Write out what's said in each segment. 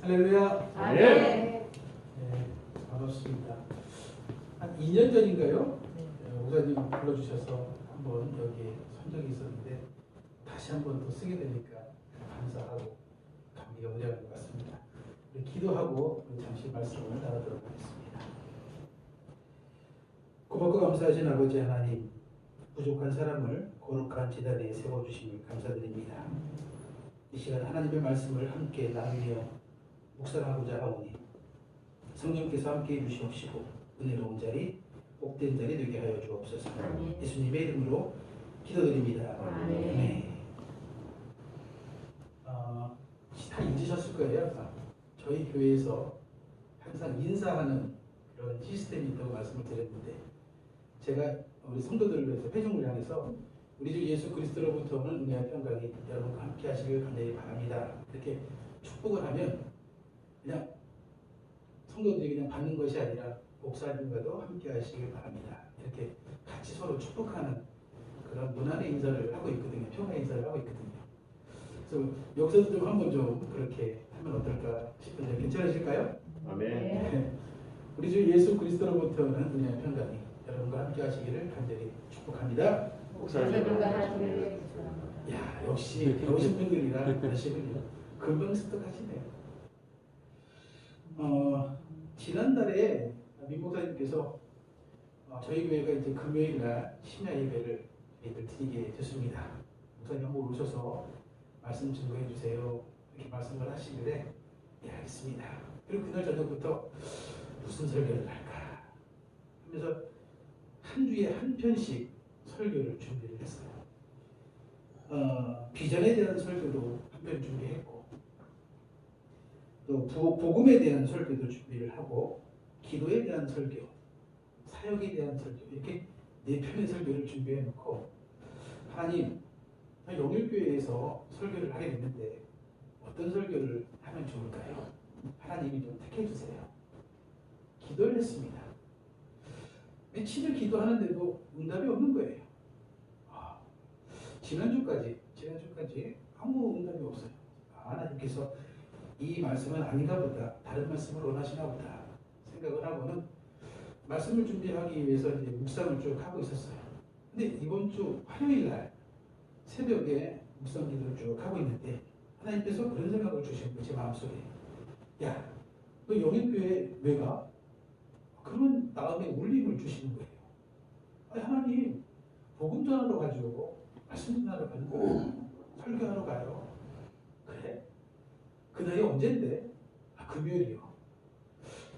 할렐루야. 아멘. 네, 반갑습니다. 한 2년 전인가요? 목사님 불러주셔서 한번 여기 선 적이 있었는데 다시 한번 더 쓰게 되니까 감사하고 감기가 무량한 것 같습니다. 우리 기도하고 잠시 말씀을 나누도록 하겠습니다. 고맙고 감사하신 아버지 하나님, 부족한 사람을 거룩한 제단에 세워주시니 감사드립니다. 이 시간 하나님의 말씀을 함께 나누며 묵상하고자 하오니 성령께서 함께 해주시옵시고 은혜로운 자리, 복된 자리 되게 하여 주옵소서. 예수님의 이름으로 기도드립니다. 아멘. 다 잊으셨을 거예요. 저희 교회에서 항상 인사하는 그런 시스템이 있다고 말씀을 드렸는데, 제가 우리 성도들을 위해서 회중을 향해서 우리 주 예수 그리스도로부터 오는 은혜와 평강이 여러분과 함께 하시길 간절히 바랍니다. 이렇게 축복을 하면 그냥 성도들이 그냥 받는 것이 아니라 목사님과도 함께 하시길 바랍니다. 이렇게 같이 서로 축복하는 그런 문안의 인사를 하고 있거든요. 평화 인사를 하고 있거든요. 그래서 여기서도 좀 한번 좀 그렇게 하면 어떨까 싶은데 괜찮으실까요? 아멘. 네. 우리 주 예수 그리스도로부터 오는 은혜와 평강이 여러분과 함께 하시기를 간절히 축복합니다. 야, 역시 배우신 분들이라 하시군요. 금방 습득하시네요. 지난달에 민 목사님께서 저희 교회가 이제 금요일날 심야 예배를 드리게 됐습니다. 목사님 한번 오셔서 말씀 증거해 주세요. 이렇게 말씀을 하시길래 예, 알겠습니다. 그리고 그날 저녁부터 무슨 설교를 할까 하면서 한 주에 한 편씩 설교를 준비를 했어요. 비전에 대한 설교도 한 편 준비했고, 또 복음에 대한 설교도 준비를 하고, 기도에 대한 설교, 사역에 대한 설교, 이렇게 4편의 설교를 준비해 놓고, 하나님, 영일교회에서 설교를 하게 됐는데 어떤 설교를 하면 좋을까요? 하나님이 좀 택해 주세요. 기도를 했습니다. 며칠을 기도하는데도 응답이 없는 거예요. 지난주까지 아무 응답이 없어요. 하나님께서 이 말씀은 아닌가 보다, 다른 말씀을 원하시나 보다 생각을 하고는 말씀을 준비하기 위해서 이제 묵상을 쭉 하고 있었어요. 근데 이번 주 화요일 날 새벽에 묵상 기도를 쭉 하고 있는데 하나님께서 그런 생각을 주신 거예요. 제 마음속에. 야, 너 영인교회 왜 가? 그러면 마음에 울림을 주시는 거예요. 아니, 하나님, 복음 전하러 가죠. 말씀 전하러 가고 설교하러 가요. 그래? 그날이 언젠데? 금요일이요.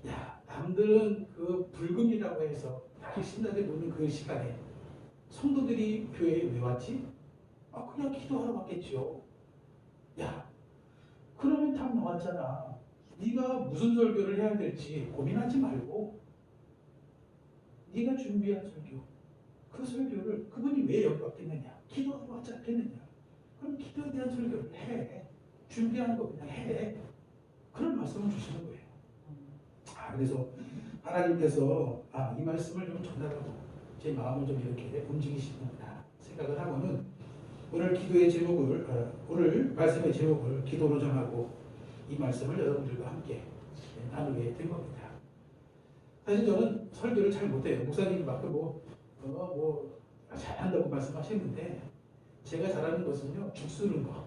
야, 남들은 그 불금이라고 해서 다 신나게 노는 그 시간에 성도들이 교회에 왜 왔지? 그냥 기도하러 왔겠죠. 야, 그러면 답 나왔잖아. 네가 무슨 설교를 해야 될지 고민하지 말고 네가 준비한 설교, 그 설교를 그분이 왜 여기 왔겠느냐? 기도하러 왔지 않겠느냐? 그럼 기도에 대한 설교를 해. 준비하는 거 그냥 해. 그런 말씀을 주시는 거예요. 그래서 하나님께서 이 말씀을 좀 전달하고 제 마음을 좀 이렇게 움직이시는구나 생각을 하고는 오늘 기도의 제목을, 오늘 말씀의 제목을 기도로 정하고 이 말씀을 여러분들과 함께 나누게 된 겁니다. 사실 저는 설교를 잘 못해요. 목사님이 막 잘한다고 말씀하셨는데 제가 잘하는 것은요, 죽 쓰는 거.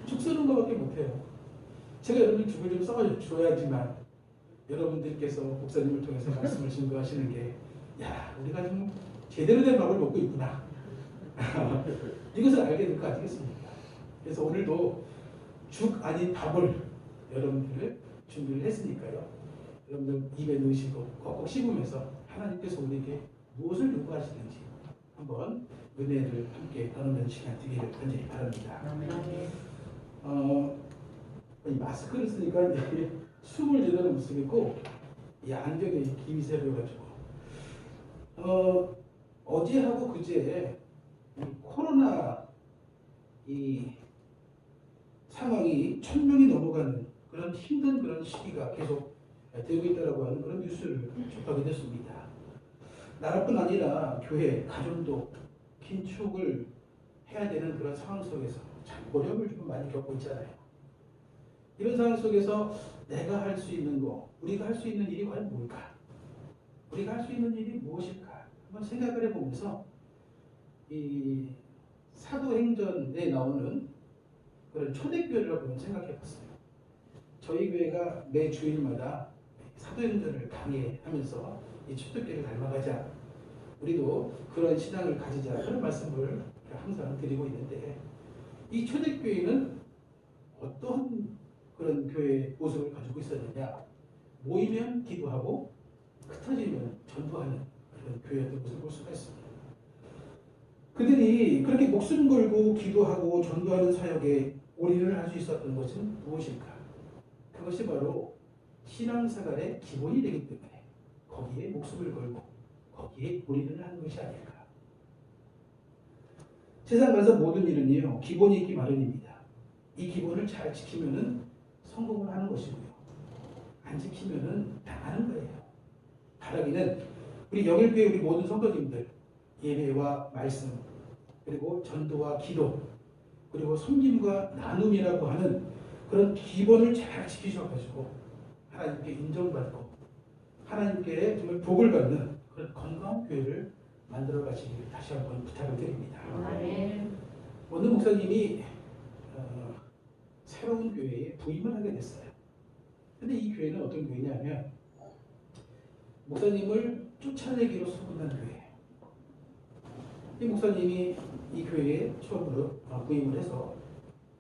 죽 쓰는 거밖에 못해요. 제가 여러분들 죽을 좀 써줘야지만 여러분들께서 목사님을 통해서 말씀을 증거하시는 게, 야, 우리가 좀 제대로 된 밥을 먹고 있구나. 이것을 알게 될 거 아니겠습니까? 그래서 오늘도 죽 아닌 밥을 여러분들을 준비를 했으니까요. 여러분들 입에 넣으시고 꼭꼭 씹으면서 하나님께서 우리에게 무엇을 요구하시는지 한번 은혜를 함께 나누는 시간 되기를 간절히 바랍니다. 이 마스크를 쓰니까 이제 숨을 제대로 못 쓰겠고 이 안경에 김이 새려가지고 어제하고 그제 코로나 이 상황이 1000명이 넘어가는 그런 힘든 그런 시기가 계속 되고 있다라고 하는 그런 뉴스를 접하게 됐습니다. 나라뿐 아니라 교회, 가정도 긴축을 해야 되는 그런 상황 속에서 참 어려움을 좀 많이 겪고 있잖아요. 이런 상황 속에서 내가 할 수 있는 거, 우리가 할 수 있는 일이 과연 뭘까? 우리가 할 수 있는 일이 무엇일까? 한번 생각을 해보면서 이 사도행전에 나오는 그런 초대교회를 한번 생각해봤어요. 저희 교회가 매 주일마다 사도행전을 강의하면서 이 초대교회를 닮아가자, 우리도 그런 신앙을 가지자, 그런 말씀을 항상 드리고 있는데, 이 초대교회는 어떤 그런 교회 모습을 가지고 있었느냐? 모이면 기도하고 흩어지면 전도하는 그런 교회였던 것을 볼 수가 있습니다. 그들이 그렇게 목숨 걸고 기도하고 전도하는 사역에 올인을 할 수 있었던 것은 무엇일까? 그것이 바로 신앙생활의 기본이 되기 때문에 거기에 목숨을 걸고 거기에 올인을 하는 것이 아닐까. 세상 가서 모든 일은요, 기본이 있기 마련입니다. 이 기본을 잘 지키면은 성공을 하는 것이고요, 안 지키면은 당하는 거예요. 바라기는 우리 영일교회 우리 모든 성도님들, 예배와 말씀, 그리고 전도와 기도, 그리고 섬김과 나눔이라고 하는 그런 기본을 잘 지키셔가지고 하나님께 인정받고 하나님께 정말 복을 받는 그런 건강한 교회를 만들어 가시기를 다시 한번 부탁을 드립니다. 오늘 목사님이 새로운 교회에 부임을 하게 됐어요. 근데 이 교회는 어떤 교회냐면 목사님을 쫓아내기로 소문난 교회예요. 이 목사님이 이 교회에 처음으로 부임을 해서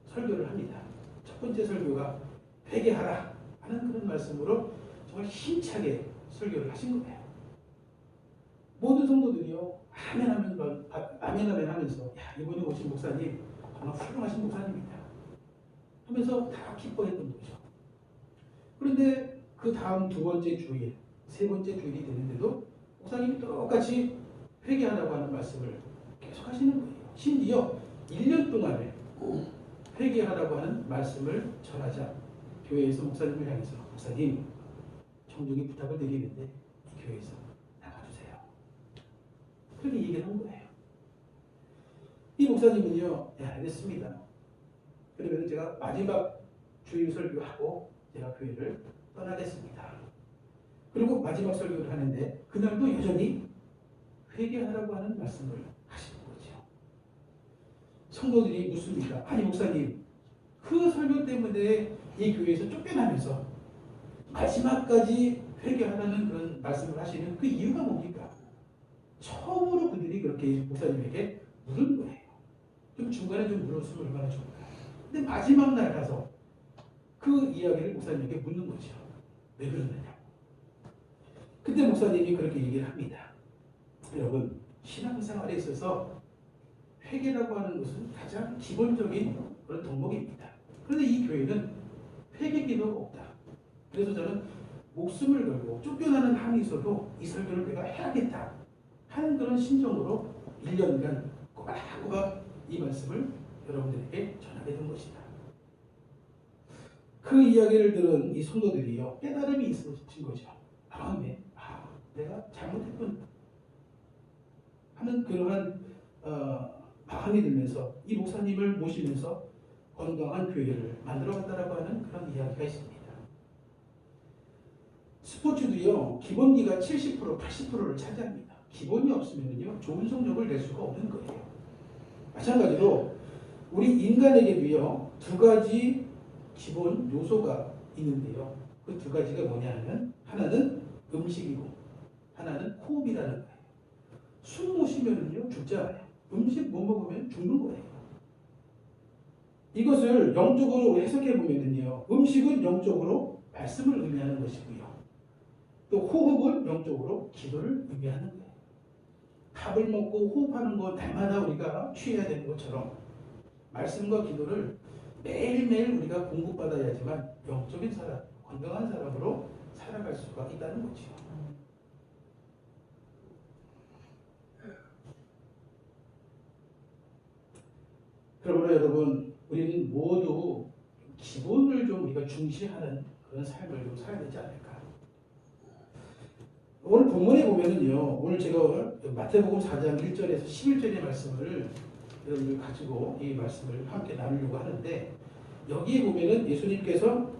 설교를 합니다. 첫 번째 설교가 회개하라 하는 그런 말씀으로 정말 힘차게 설교를 하신 거예요. 모든 성도들이요, 아멘 하면서, 야, 이번에 오신 목사님 정말 훌륭하신 목사님이다 하면서 다 기뻐했던 거죠. 그런데 그 다음 두 번째 주일, 세 번째 주일이 되는데도 목사님이 똑같이 회개하라고 하는 말씀을 계속 하시는 거예요. 심지어 1년 동안에 회개하라고 하는 말씀을 전하자 교회에서 목사님을 향해서, 목사님 정중히 부탁을 드리는데 이 교회에서 나가주세요, 그렇게 얘기를 한 거예요. 이 목사님은요, 네, 알겠습니다, 그러면 제가 마지막 주일 설교하고 제가 교회를 떠나겠습니다. 그리고 마지막 설교를 하는데 그날도 여전히 회개하라고 하는 말씀을 하시는 거죠. 성도들이 묻습니다. 아니 목사님, 그 설교 때문에 이 교회에서 쫓겨나면서 마지막까지 회개하라는 그런 말씀을 하시는 그 이유가 뭡니까? 처음으로 그들이 그렇게 목사님에게 물은 거예요. 좀 중간에 좀 물었으면 얼마나 좋을까. 근데 마지막 날 가서 그 이야기를 목사님에게 묻는 거죠. 왜 그러느냐. 그때 목사님이 그렇게 얘기를 합니다. 여러분, 신앙생활에 있어서 회개라고 하는 것은 가장 기본적인 그런 덕목입니다. 그런데 이 교회는 회개 기도가 없다. 그래서 저는 목숨을 걸고 쫓겨나는 한이 있어도 이 설교를 내가 해야겠다 하는 그런 심정으로 1년간 꼬박꼬박 이 말씀을 여러분들에게 전하게 된 것이다. 그 이야기를 들은 이 성도들이요, 깨달음이 있어진 거죠. 마음에 내가 잘못했군 하는 그러한 마음이 들면서 이 목사님을 모시면서 건강한 교회를 만들어갔다라고 하는 그런 이야기가 있습니다. 스포츠도요, 기본기가 70%, 80%를 차지합니다. 기본이 없으면요, 좋은 성적을 낼 수가 없는 거예요. 마찬가지로 우리 인간에게도요, 두 가지 기본 요소가 있는데요. 그 두 가지가 뭐냐 하면, 하나는 음식이고 하나는 호흡이라는 거예요. 숨 못 쉬면은요, 죽잖아요. 음식 못 먹으면 죽는 거예요. 이것을 영적으로 해석해 보면은요, 음식은 영적으로 말씀을 의미하는 것이고요, 또 호흡은 영적으로 기도를 의미하는 거예요. 밥을 먹고 호흡하는 거 날마다 우리가 취해야 되는 것처럼 말씀과 기도를 매일매일 우리가 공급받아야지만 영적인 사람, 건강한 사람으로 살아갈 수가 있다는 거죠. 그러므로 여러분, 우리는 모두 기본을 좀 우리가 중시하는 그런 삶을 좀 살아야 되지 않을까. 오늘 본문에 보면은요, 오늘 제가 마태복음 4장 1절에서 11절의 말씀을 여러분들 가지고 이 말씀을 함께 나누려고 하는데, 여기에 보면은 예수님께서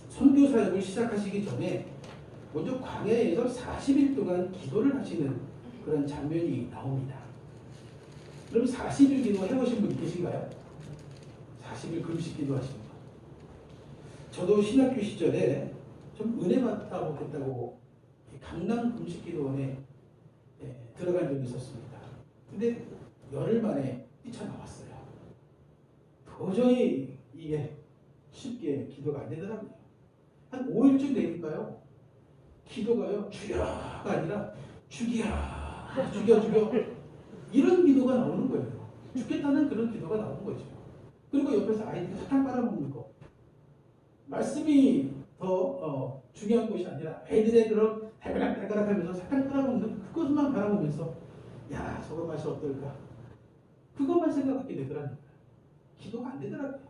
선교 사역을 시작하시기 전에 먼저 광야에서 40일 동안 기도를 하시는 그런 장면이 나옵니다. 그럼 40일 기도 해보신 분 계신가요? 40일 금식 기도하신 분. 저도 신학교 시절에 좀 은혜 받다고 강남 금식 기도원에 들어간 적이 있었습니다. 근데 열흘 만에 뛰쳐나왔어요. 도저히 이게 쉽게 기도가 안 되더라고요. 한 5일쯤 되니까요. 기도가요. 주여가 아니라 죽이야. 죽여. 이런 기도가 나오는 거예요. 죽겠다는 그런 기도가 나오는 거죠. 그리고 옆에서 아이들이 사탕 빨아먹는 거. 말씀이 더 중요한 것이 아니라 애들의 그런 달가락 하면서 사탕 빨아먹는 그것만 바라보면서 야 저거 맛이 어떨까. 그것만 생각하게 되더라고요. 기도가 안 되더라고요.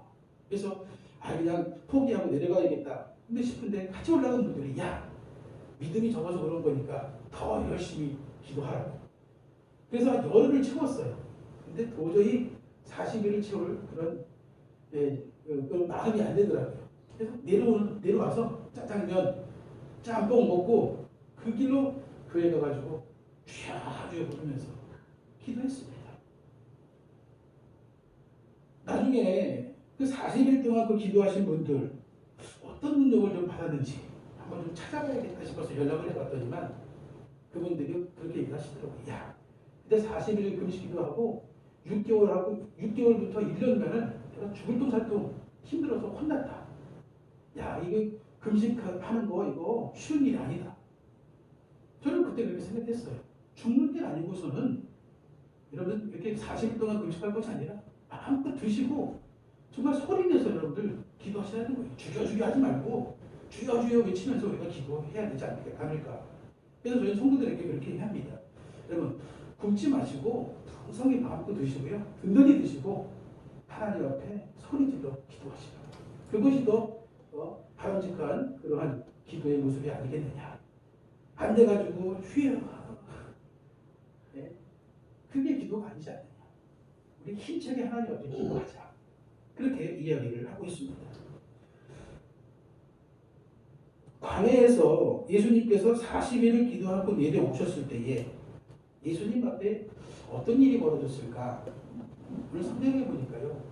그래서 그냥 포기하고 내려가야겠다. 근데 싶은데 같이 올라간 분들이 야 믿음이 적어서 그런 거니까 더 열심히 기도하라고. 그래서 열흘을 채웠어요. 근데 도저히 40일을 채울 그런 마음이 안 되더라고요. 그래서 내려와서 짜장면, 짬뽕 먹고 그 길로 교회 가가지고 주여 부르면서 기도했습니다. 나중에 그 40일 동안 그 기도하신 분들 어떤 능력을 좀 받았는지 한번 좀 찾아봐야겠다 싶어서 연락을 해봤더니만 그분들이 그렇게 얘기하시더라고요. 야, 그때 40일 금식 기도하고 6개월부터 1년간은 내가 죽을 똥 살 똥 힘들어서 혼났다. 야, 이거 금식하는 거 이거 쉬운 일이 아니다. 저는 그때 그렇게 생각했어요. 죽는 게 아니고서는 여러분 이렇게 40일 동안 금식할 것이 아니라 마음껏 드시고 정말 소리내서 여러분들 기도하시라는 거예요. 죽여 하지 말고 주여 외치면서 우리가 기도해야 되지 않을까. 그래서 저희 성도들에게 그렇게 합니다. 여러분 굶지 마시고 풍성히 마음껏 드시고요. 든든히 드시고 하나님 앞에 소리질러 기도하시라. 그것이 더 바람직한 그러한 기도의 모습이 아니겠느냐. 안 돼가지고 네? 그게 기도가 아니지 않느냐. 우리 힘차게 하나님 앞에 기도하자. 그렇게 이야기를 하고 있습니다. 광야에서 예수님께서 40일을 기도하고 내려오셨을 때에 예수님 앞에 어떤 일이 벌어졌을까? 오늘 성경에 보니까요.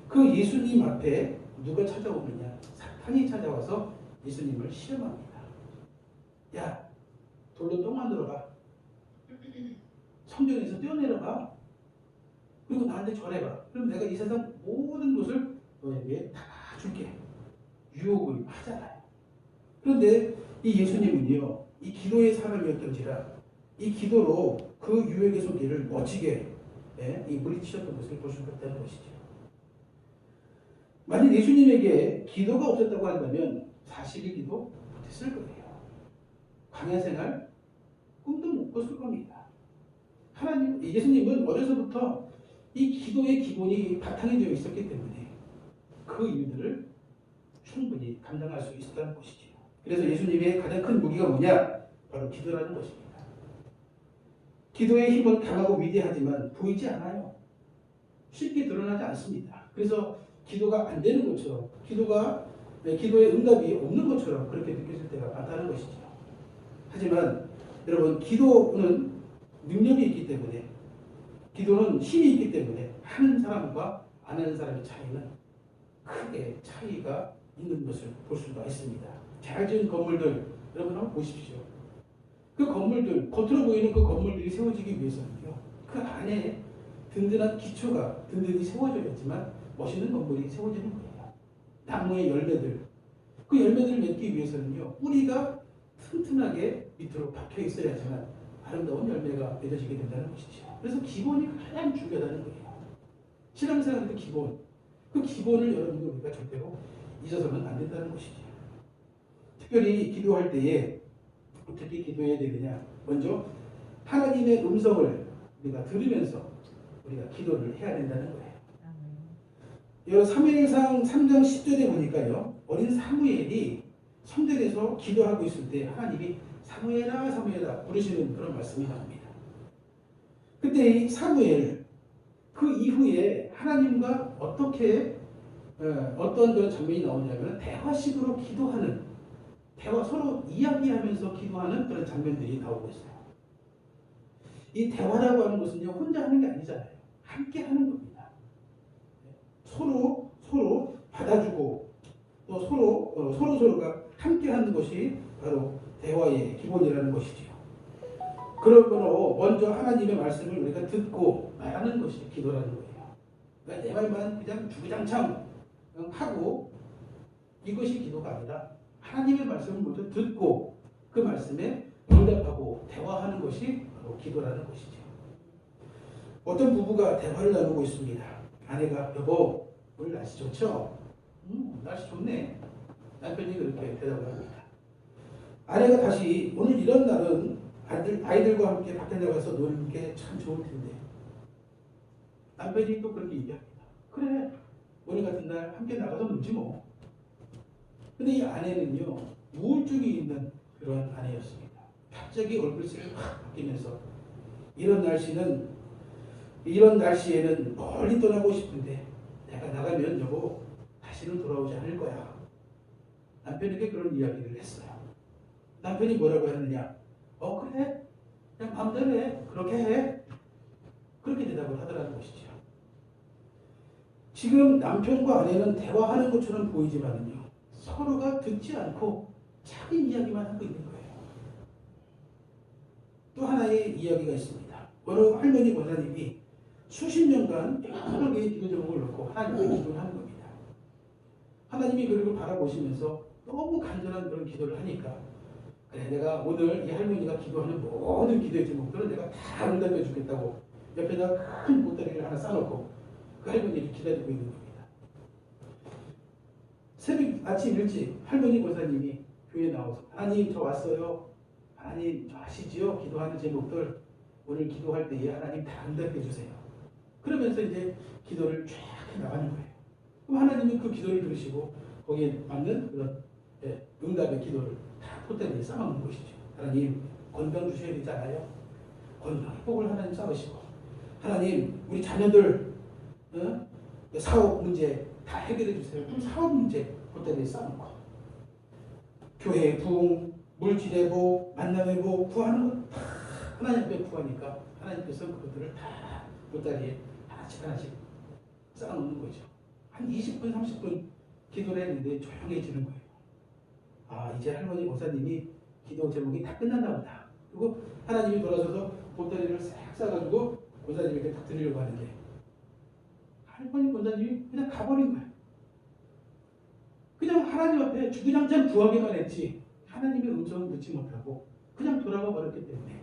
그 예수님 앞에 누가 찾아오느냐? 사탄이 찾아와서 예수님을 시험합니다. 야, 돌로 똥 만들어봐. 성전에서 뛰어내려봐. 그리고 나한테 전해봐. 그럼 내가 이 세상 모든 것을 너에게 다 줄게. 유혹을 하잖아요. 그런데 이 예수님은요. 이 기도의 사람이었던지라 이 기도로 그 유혹의 소리를 멋지게 이 물리치셨던 것을 볼 수 있다는 것이죠. 만약 예수님에게 기도가 없었다고 한다면 40일 기도 못했을 거예요. 광야 생활 꿈도 못 꿨을 겁니다. 예수님은 어려서부터 이 기도의 기본이 바탕이 되어 있었기 때문에 그 이유들을 충분히 감당할 수 있었다는 것이죠. 그래서 예수님의 가장 큰 무기가 뭐냐? 바로 기도라는 것입니다. 기도의 힘은 강하고 위대하지만 보이지 않아요. 쉽게 드러나지 않습니다. 그래서 기도가 안 되는 것처럼 기도의 응답이 없는 것처럼 그렇게 느껴질 때가 많다는 것이죠. 하지만 여러분 기도는 능력이 있기 때문에 기도는 힘이 있기 때문에 하는 사람과 안 하는 사람의 차이는 크게 차이가 있는 것을 볼 수가 있습니다. 잘 지은 건물들 여러분 한번 보십시오. 그 건물들 겉으로 보이는 그 건물들이 세워지기 위해서는요. 그 안에 든든한 기초가 든든히 세워져야지만 멋있는 건물이 세워지는 거예요. 나무의 열매들 그 열매들을 맺기 위해서는요. 뿌리가 튼튼하게 밑으로 박혀 있어야지만 아름다운 열매가 맺어지게 된다는 것이죠. 그래서 기본이 가장 중요하다는 거예요. 신앙생활의 기본 그 기본을 여러분들 우리가 절대로 잊어서는 안 된다는 것이죠. 특별히 기도할 때에 어떻게 기도해야 되느냐. 먼저 하나님의 음성을 우리가 들으면서 우리가 기도를 해야 된다는 거예요. 사무엘상 3장 10절에 보니까요. 어린 사무엘이 성전에서 기도하고 있을 때 하나님이 사무엘아 부르시는 그런 말씀이 나옵니다. 그때 이 사무엘 그 이후에 하나님과 어떻게 어떤 그런 장면이 나오냐면 대화식으로 기도하는 서로 이야기하면서 기도하는 그런 장면들이 나오고 있어요. 이 대화라고 하는 것은요 혼자 하는 게 아니잖아요. 함께 하는 겁니다. 서로 받아주고 또 서로가 함께 하는 것이 바로 대화의 기본이라는 것이지요. 그러므로 먼저 하나님의 말씀을 우리가 듣고 말하는 것이 기도라는 거예요. 그러니까 내 말만 그냥 주구장창 하고 이것이 기도가 아니라 하나님의 말씀을 먼저 듣고 그 말씀에 응답하고 대화하는 것이 바로 기도라는 것이죠. 어떤 부부가 대화를 나누고 있습니다. 아내가 여보 오늘 날씨 좋죠? 날씨 좋네. 남편이 그렇게 대답을 합니다. 아내가 다시 오늘 이런 날은 아이들과 함께 밖에 나가서 노는 게 참 좋을 텐데. 남편이 또 그렇게 얘기합니다. 그래 오늘 같은 날 함께 나가서 놀지 뭐. 근데 이 아내는요 우울증이 있는 그런 아내였습니다. 갑자기 얼굴색이 확 바뀌면서 이런 날씨에는 멀리 떠나고 싶은데 내가 나가면 여보 다시는 돌아오지 않을 거야. 남편에게 그런 이야기를 했어요. 남편이 뭐라고 했느냐? 그래 그냥 마음대로 해. 그렇게 해. 그렇게 대답을 하더라는 것이죠. 지금 남편과 아내는 대화하는 것처럼 보이지만은요 서로가 듣지 않고 자기 이야기만 하고 있는 거예요. 또 하나의 이야기가 있습니다. 어느 할머니 권사님이 수십 년간 여러 개의 기도 제목을 놓고 하나님께 기도를 하는 겁니다. 하나님이 그를 바라보시면서 너무 간절한 그런 기도를 하니까 그래 내가 오늘 이 할머니가 기도하는 모든 기도의 제목들은 내가 다 응답해 주겠다고 옆에다 큰 보따리를 하나 싸놓고 그 할머니를 기다리고 있는 겁니다. 새벽 아침 일찍 할머니 권사님이 교회에 나와서 하나님 저 왔어요. 하나님 저 아시지요? 기도하는 제목들 오늘 기도할 때에 하나님 다 응답해 주세요. 그러면서 이제 기도를 쫙 나가는 거예요. 그럼 하나님은 그 기도를 들으시고 거기에 맞는 그런 응답의 기도를 다 포대에 쌓아놓는 것이죠. 하나님 건강 주셔야 되잖아요. 건강 회복을 하나님 쌓으시고 하나님 우리 자녀들 사업 문제 다 해결해 주세요. 그럼 사업 문제 포대에 쌓아놓고 교회 부흥 물질회복 만남회복 구하는 것 다 하나님 앞에 구하니까 하나님께서 그것들을 다 보따리에 하나씩 쌓아놓는 거죠. 한 20분 30분 기도를 했는데 조용해지는 거예요. 아 이제 할머니 목사님이 기도 제목이 다 끝났나 보다. 그리고 하나님이 돌아서서 보따리를 싹 싸가지고 목사님에게 딱 드리려고 하는데 할머니 목사님이 그냥 가버린 거예요. 그냥 하나님 앞에 주구장창 구하기만 했지 하나님의 음성을 듣지 못하고 그냥 돌아가 버렸기 때문에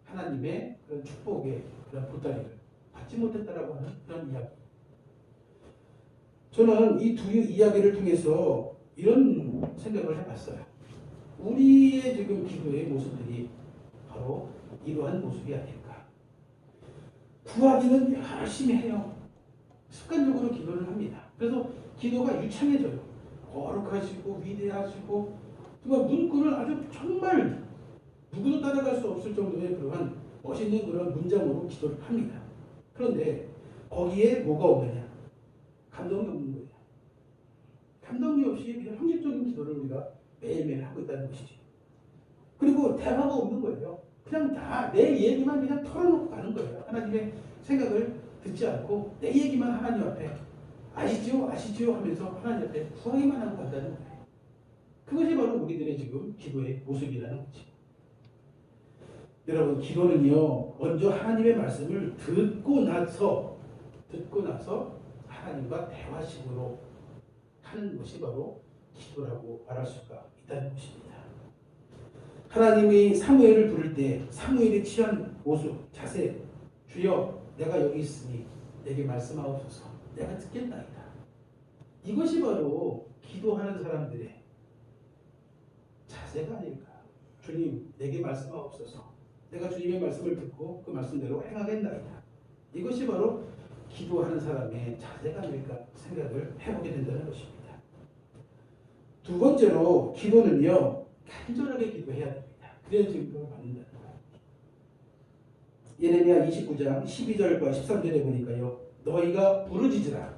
하나님의 그런 축복의 그런 보따리를 받지 못했다라고 하는 그런 이야기. 저는 이 두 이야기를 통해서 이런 생각을 해봤어요. 우리의 지금 기도의 모습들이 바로 이러한 모습이 아닐까. 구하기는 열심히 해요. 습관적으로 기도를 합니다. 그래서 기도가 유창해져요. 거룩하시고 위대하시고 정말 문구를 아주 정말 누구도 따라갈 수 없을 정도의 그러한 멋있는 그런 문장으로 기도를 합니다. 그런데 거기에 뭐가 없느냐? 감동이 없는 거예요. 감동이 없이 그냥 형식적인 기도를 우리가 매일매일 하고 있다는 것이지. 그리고 대화가 없는 거예요. 그냥 다 내 얘기만 그냥 털어놓고 가는 거예요. 하나님의 생각을 듣지 않고 내 얘기만 하나님 앞에 아시지요 하면서 하나님 앞에 구하기만 하고 간다는 거예요. 그것이 바로 우리들의 지금 기도의 모습이라는 거지. 여러분 기도는요 먼저 하나님의 말씀을 듣고 나서 하나님과 대화식으로 하는 것이 바로 기도라고 말할 수가 있다는 것입니다. 하나님이 사무엘을 부를 때 사무엘이 취한 모습, 자세, 주여 내가 여기 있으니 내게 말씀하옵소서 내가 듣겠나이다. 이것이 바로 기도하는 사람들의 자세가 아닐까. 주님 내게 말씀하옵소서 내가 주님의 말씀을 듣고 그 말씀대로 행하겠나이다. 이것이 바로 기도하는 사람의 자세가 아닐까 생각을 해보게 된다는 것입니다. 두 번째로 기도는요 간절하게 기도해야 됩니다. 그래야 지금을 받는다는 거예요. 예레미야 29장 12절과 13절에 보니까요 너희가 부르짖으라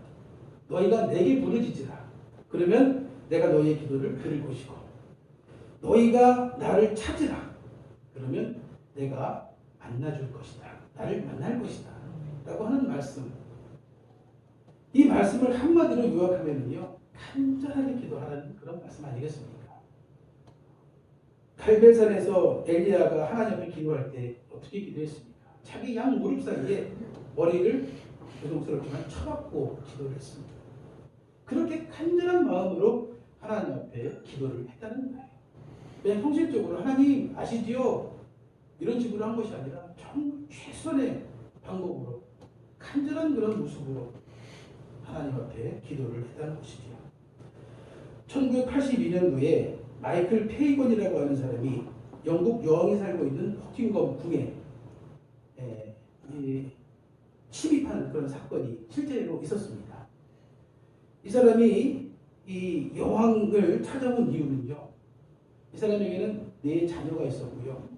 너희가 내게 부르짖으라. 그러면 내가 너희의 기도를 들을 것이고 너희가 나를 찾으라. 그러면 내가 만나줄 것이다. 나를 만날 것이다. 라고 하는 말씀. 이 말씀을 한마디로 요약하면요, 간절하게 기도하라는 그런 말씀 아니겠습니까? 갈멜산에서 엘리야가 하나님 앞에 기도할 때 어떻게 기도했습니까? 자기 양 무릎 사이에 머리를 죄송스럽지만 쳐박고 기도를 했습니다. 그렇게 간절한 마음으로 하나님 앞에 기도를 했다는 거예요. 그냥 형식적으로 하나님 아시지요? 이런 식으로 한 것이 아니라 정말 최선의 방법으로 간절한 그런 모습으로 하나님 앞에 기도를 했다는 것이지요. 1982년도에 마이클 페이건이라고 하는 사람이 영국 여왕이 살고 있는 버킹엄 궁에 침입한 그런 사건이 실제로 있었습니다. 이 사람이 이 여왕을 찾아온 이유는요, 이 사람에게는 4자녀가 있었고요,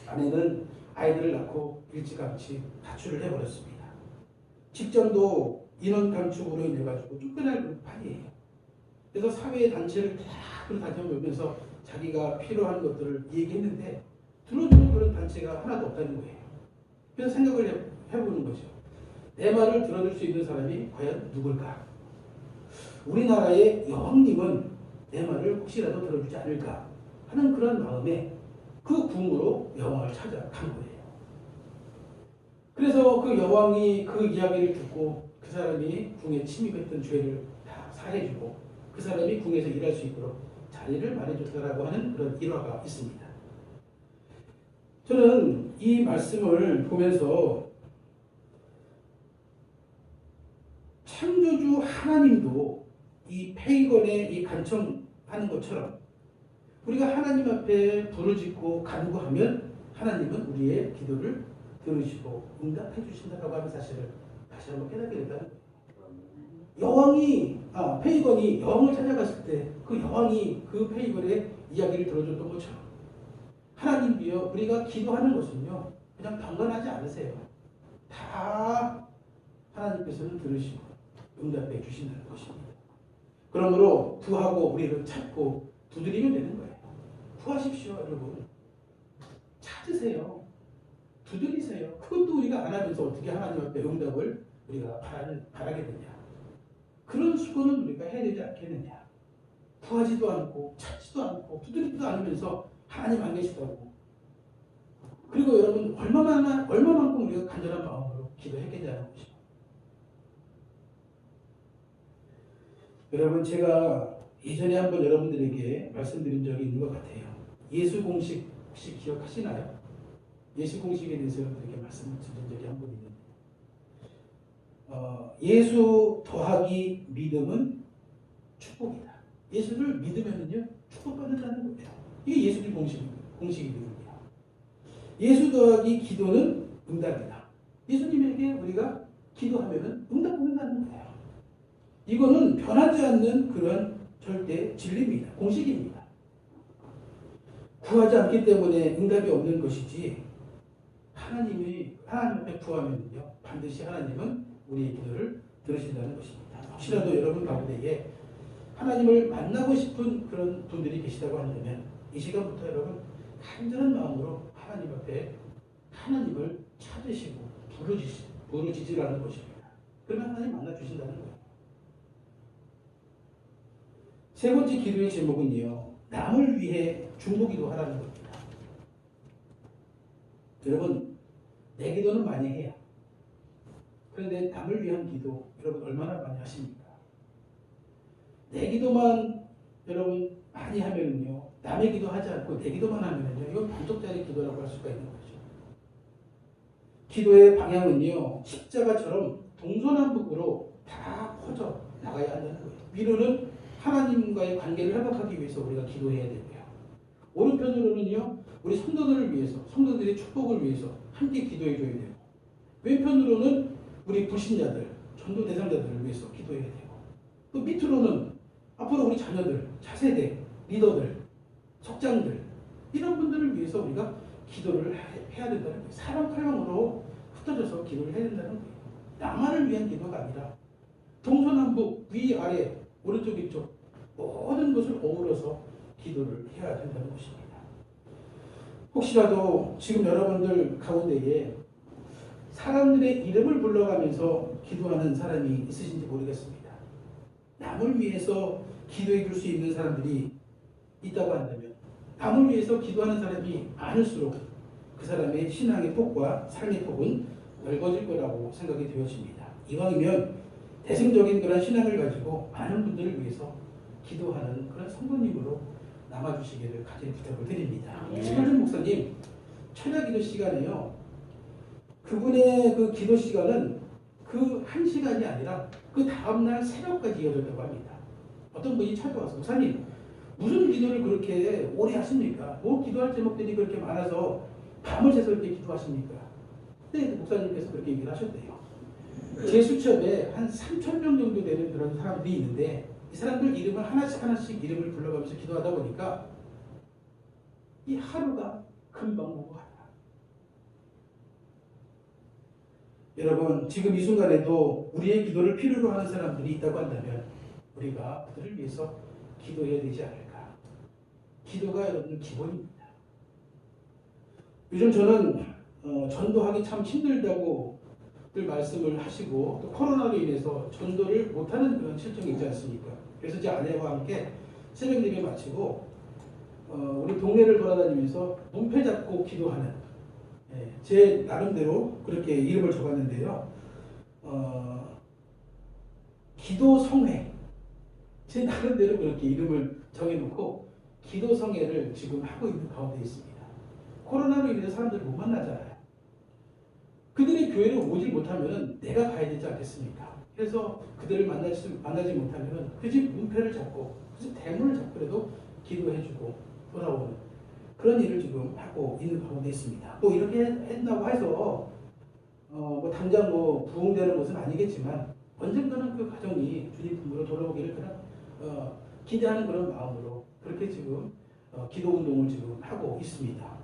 아내는 아이들을 낳고 일찌감치 가출을 해버렸습니다. 직장도 인원 감축으로 인해 가지고 쫓겨날 판이에요. 그래서 사회 단체를 다 다녀오면서 자기가 필요한 것들을 얘기했는데 들어주는 그런 단체가 하나도 없다는 거예요. 그래서 생각을 해보는 거죠. 내 말을 들어줄 수 있는 사람이 과연 누굴까? 우리나라의 여왕님은 내 말을 혹시라도 들어주지 않을까 하는 그런 마음에 그 궁으로 여왕을 찾아간 거예요. 그래서 그 여왕이 그 이야기를 듣고 그 사람이 궁에 침입했던 죄를 다 사해주고 그 사람이 궁에서 일할 수 있도록 자리를 마련해줬다라고 하는 그런 일화가 있습니다. 저는 이 말씀을 보면서 창조주 하나님도 이 페이건의 이 간청하는 것처럼 우리가 하나님 앞에 부르짖고 간구하면 하나님은 우리의 기도를 들으시고 응답해 주신다라고 하는 사실을 다시 한번 깨닫게 된다는 거예요. 페이건이 여왕을 찾아갔을 때 그 여왕이 그 페이건의 이야기를 들어줬던 것처럼 하나님이여 우리가 기도하는 것은요 그냥 방관하지 않으세요. 다 하나님께서는 들으시고 응답해 주신다는 것입니다. 그러므로 구하고 우리를 찾고 두드리면 되는 거예요. 구하십시오 여러분. 찾으세요. 두드리세요. 그것도 우리가 안 하면서 어떻게 하나님 앞에 응답을 우리가 바라게 되냐. 그런 수고는 우리가 해야 되지 않겠느냐. 구하지도 않고 찾지도 않고 두드리지도 않으면서 하나님 안 계시다고. 그리고 여러분 얼마만큼 우리가 간절한 마음으로 기도했겠냐는 것이죠. 여러분 제가 예전에 한번 여러분들에게 말씀드린 적이 있는 것 같아요. 예수 공식 혹시 기억하시나요? 예수 공식에 대해서 여러분들에게 말씀을 드린 적이 한 번 있는데 예수 더하기 믿음은 축복이다. 예수를 믿으면요 축복받는다는 거예요. 이게 예수의 공식이거든요. 예수 더하기 기도는 응답이다. 예수님에게 우리가 기도하면은 응답 받는다는 거예요. 이거는 변하지 않는 그런 절대 진리입니다. 공식입니다. 구하지 않기 때문에 응답이 없는 것이지 하나님 앞에 구하면요 반드시 하나님은 우리의 기도를 들으신다는 것입니다. 혹시라도 여러분 가운데에 하나님을 만나고 싶은 그런 분들이 계시다고 한다면 이 시간부터 여러분 간절한 마음으로 하나님 앞에 하나님을 찾으시고 부르짖으라는 것입니다. 그러면 하나님 만나주신다는 거예요. 세 번째 기도의 제목은요. 남을 위해 중보기도 하라는 겁니다. 여러분 내 기도는 많이 해요. 그런데 남을 위한 기도 여러분 얼마나 많이 하십니까? 내 기도만 여러분 많이 하면은요. 남의 기도하지 않고 내 기도만 하면은요. 이건 반쪽짜리 기도라고 할 수가 있는 거죠. 기도의 방향은요. 십자가처럼 동서남북으로 다 퍼져 나가야 한다는 거예요. 위로는 하나님과의 관계를 회복하기 위해서 우리가 기도해야 되고요. 오른편으로는요. 우리 성도들을 위해서 성도들의 축복을 위해서 함께 기도해 줘야 되고 왼편으로는 우리 불신자들 전도 대상자들을 위해서 기도해야 되고 또 밑으로는 앞으로 우리 자녀들, 차세대, 리더들, 석장들 이런 분들을 위해서 우리가 기도를 해야 된다는 거예요. 사방팔방으로 흩어져서 기도를 해야 된다는 거예요. 나만을 위한 기도가 아니라 동서남북 위아래 오른쪽 이쪽 모든 것을 어우러서 기도를 해야 된다는 것입니다. 혹시라도 지금 여러분들 가운데에 사람들의 이름을 불러가면서 기도하는 사람이 있으신지 모르겠습니다. 남을 위해서 기도해 줄 수 있는 사람들이 있다고 한다면, 남을 위해서 기도하는 사람이 많을수록 그 사람의 신앙의 폭과 삶의 폭은 넓어질 거라고 생각이 되어집니다. 이왕이면 대승적인 그런 신앙을 가지고 많은 분들을 위해서 기도하는 그런 성도님으로 남아주시기를 간절히 부탁을 드립니다. 최가준 목사님 철야기도 시간에요. 그분의 그 기도 시간은 그 한 시간이 아니라 그 다음날 새벽까지 이어졌다고 합니다. 어떤 분이 찾아와서 목사님 무슨 기도를 그렇게 오래 하십니까? 뭐 기도할 제목들이 그렇게 많아서 밤을 새서 이렇게 기도하십니까? 네, 목사님께서 그렇게 얘기를 하셨대요. 제 수첩에 한 3,000명 정도 되는 그런 사람들이 있는데 이 사람들 이름을 하나씩 이름을 불러가면서 기도하다 보니까 이 하루가 금방 오고 가다. 여러분 지금 이 순간에도 우리의 기도를 필요로 하는 사람들이 있다고 한다면 우리가 그들을 위해서 기도해야 되지 않을까. 기도가 여러분 기본입니다. 요즘 저는 전도하기 참 힘들다고 늘 말씀을 하시고 또 코로나로 인해서 전도를 못하는 그런 실정이 있지 않습니까? 그래서 제 아내와 함께 새벽 예배 마치고 우리 동네를 돌아다니면서 문패 잡고 기도하는 제 나름대로 그렇게 이름을 적었는데요. 기도성회 제 나름대로 그렇게 이름을 정해놓고 기도성회를 지금 하고 있는 가운데 있습니다. 코로나로 인해서 사람들을 못 만나잖아요. 그들이 교회를 오지 못하면 내가 가야 되지 않겠습니까? 그래서 그들을 만나지 못하면 그 집 문패를 잡고 그 집 대문을 잡고라도 기도해주고 돌아오는 그런 일을 지금 하고 있는 가운데 있습니다. 또 이렇게 한다고 해서 뭐 당장 뭐 부흥되는 것은 아니겠지만 언젠가는 그 가정이 주님 품으로 돌아오기를 그런 기대하는 그런 마음으로 그렇게 지금 기도 운동을 지금 하고 있습니다.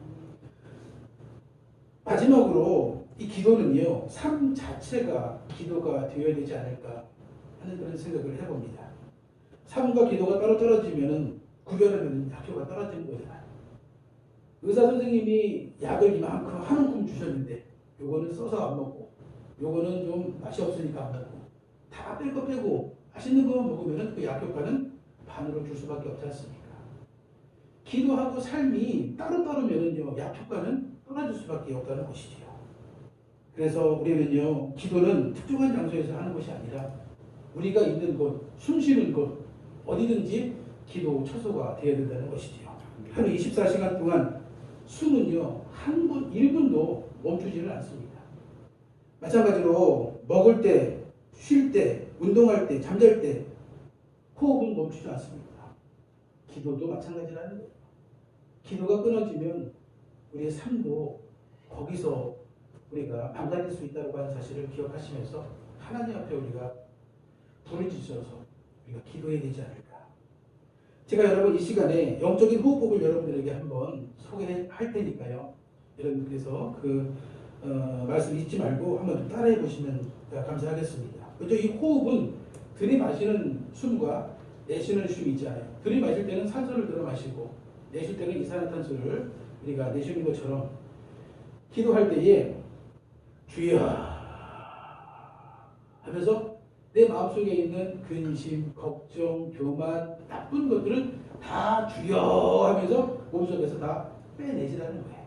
마지막으로 이 기도는요, 삶 자체가 기도가 되어야 되지 않을까 하는 그런 생각을 해봅니다. 삶과 기도가 따로 떨어지면 구별하면 약효가 떨어지는 거잖아요. 의사 선생님이 약을 이만큼 한 움큼 주셨는데 요거는 써서 안 먹고 요거는 좀 맛이 없으니까 안 먹고 다 뺄 거 빼고 맛있는 거 먹으면 그 약 효과는 반으로 줄 수밖에 없지 않습니까? 기도하고 삶이 따로 따르면요 약 효과는 떨어질 수밖에 없다는 것이지요. 그래서 우리는요 기도는 특정한 장소에서 하는 것이 아니라 우리가 있는 곳, 숨 쉬는 곳 어디든지 기도 처소가 되어야 된다는 것이지요. 하루 24시간 동안 숨은요 한 분 1분도 멈추지를 않습니다. 마찬가지로 먹을 때, 쉴 때, 운동할 때, 잠잘 때 호흡은 멈추지 않습니다. 기도도 마찬가지라는 거예요. 기도가 끊어지면 우리의 삶도 거기서 우리가 망가질 수 있다고 하는 사실을 기억하시면서 하나님 앞에 우리가 부르짖어서 우리가 기도해야 되지 않을까. 제가 여러분 이 시간에 영적인 호흡법을 여러분들에게 한번 소개할 테니까요. 여러분께서 그 말씀 잊지 말고 한번 좀 따라해 보시면 감사하겠습니다. 먼저 이 호흡은 들이마시는 숨과 내쉬는 숨이 있잖아요. 들이마실 때는 산소를 들어마시고 내쉴 때는 이산화탄소를 우리가 내쉬는 것처럼 기도할 때에 주여 하면서 내 마음속에 있는 근심, 걱정, 교만, 나쁜 것들을 다 주여 하면서 몸속에서 다 빼내시라는 거예요.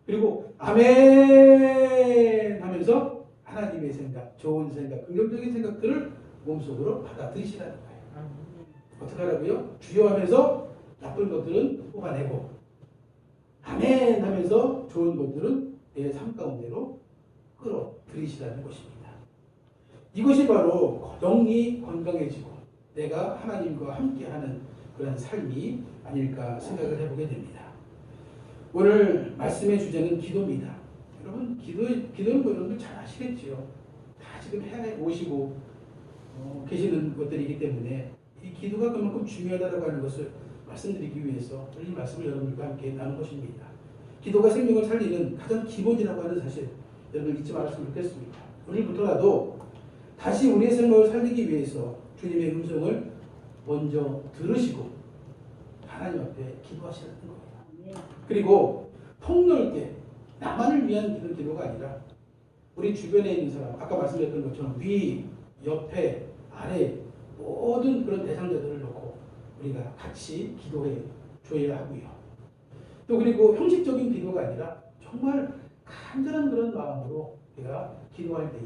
그리고 아멘 하면서 하나님의 생각, 좋은 생각, 긍정적인 생각들을 몸속으로 받아들이시라는 거예요. 어떻게 하라고요? 주여 하면서 나쁜 것들은 뽑아내고 아멘 하면서 좋은 것들은 내 삶 가운데로 끌어들이시라는 것입니다. 이것이 바로 영이 건강해지고 내가 하나님과 함께하는 그런 삶이 아닐까 생각을 해보게 됩니다. 오늘 말씀의 주제는 기도입니다. 여러분 기도는 뭐 여러분들 잘 아시겠지요. 다 지금 해오시고 계시는 것들이기 때문에 이 기도가 그만큼 중요하다고 하는 것을 말씀드리기 위해서 이 말씀을 여러분들과 함께 나눈 것입니다. 기도가 생명을 살리는 가장 기본이라고 하는 사실 여러분 잊지 말았으면 좋겠습니다. 오늘부터라도 다시 우리의 생각을 살리기 위해서 주님의 음성을 먼저 들으시고 하나님 앞에 기도하시는 거예요. 그리고 폭넓게 나만을 위한 기도가 아니라 우리 주변에 있는 사람, 아까 말씀드렸던 것처럼 위, 옆에, 아래 모든 그런 대상자들을 놓고 우리가 같이 기도해 줘야 하고요. 또 그리고 형식적인 기도가 아니라 정말 간절한 그런 마음으로 우리가 기도할 때에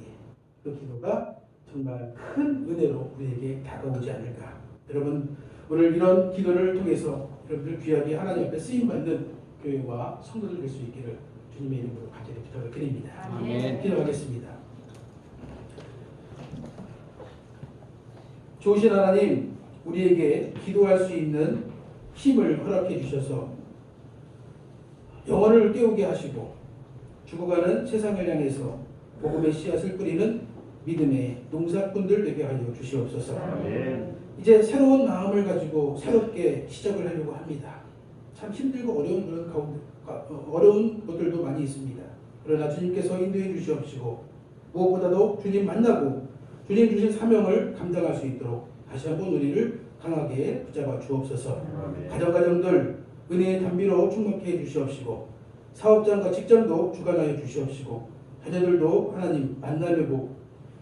그 기도가 정말 큰 은혜로 우리에게 다가오지 않을까. 여러분 오늘 이런 기도를 통해서 여러분들 귀하게 하나님 앞에 쓰임받는 교회와 성도들 될 수 있기를 주님의 이름으로 간절히 부탁을 드립니다. 아멘. 기도하겠습니다. 좋으신 하나님, 우리에게 기도할 수 있는 힘을 허락해 주셔서 영혼을 깨우게 하시고 죽어가는 세상을 향해서 복음의 씨앗을 뿌리는 믿음의 농사꾼들 되게 하여 주시옵소서. 아멘. 이제 새로운 마음을 가지고 새롭게 시작을 하려고 합니다. 참 힘들고 어려운 그런 가운데 어려운 것들도 많이 있습니다. 그러나 주님께서 인도해 주시옵시고 무엇보다도 주님 만나고 주님 주신 사명을 감당할 수 있도록 다시 한번 우리를 강하게 붙잡아 주옵소서. 가정들 은혜의 담비로 충만케 해 주시옵시고 사업장과 직장도 주관하여 주시옵시고 자녀들도 하나님 만남의 복,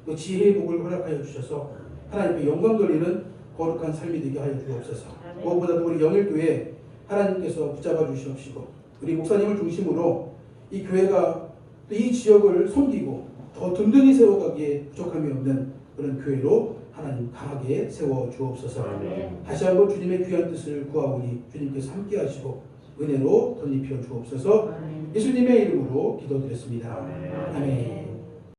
또 지혜의 복을 허락하여 주셔서 하나님께 영광 돌리는 거룩한 삶이 되게 하여 주옵소서. 무엇보다도 우리 영일교회 하나님께서 붙잡아 주시옵시고 우리 목사님을 중심으로 이 교회가 또 이 지역을 섬기고 더 든든히 세워가기에 부족함이 없는 그런 교회로 하나님 강하게 세워 주옵소서. 다시 한번 주님의 귀한 뜻을 구하오니 주님께서 함께 하시고 은혜로 덧입혀 주옵소서. 예수님의 이름으로 기도드렸습니다. 아멘.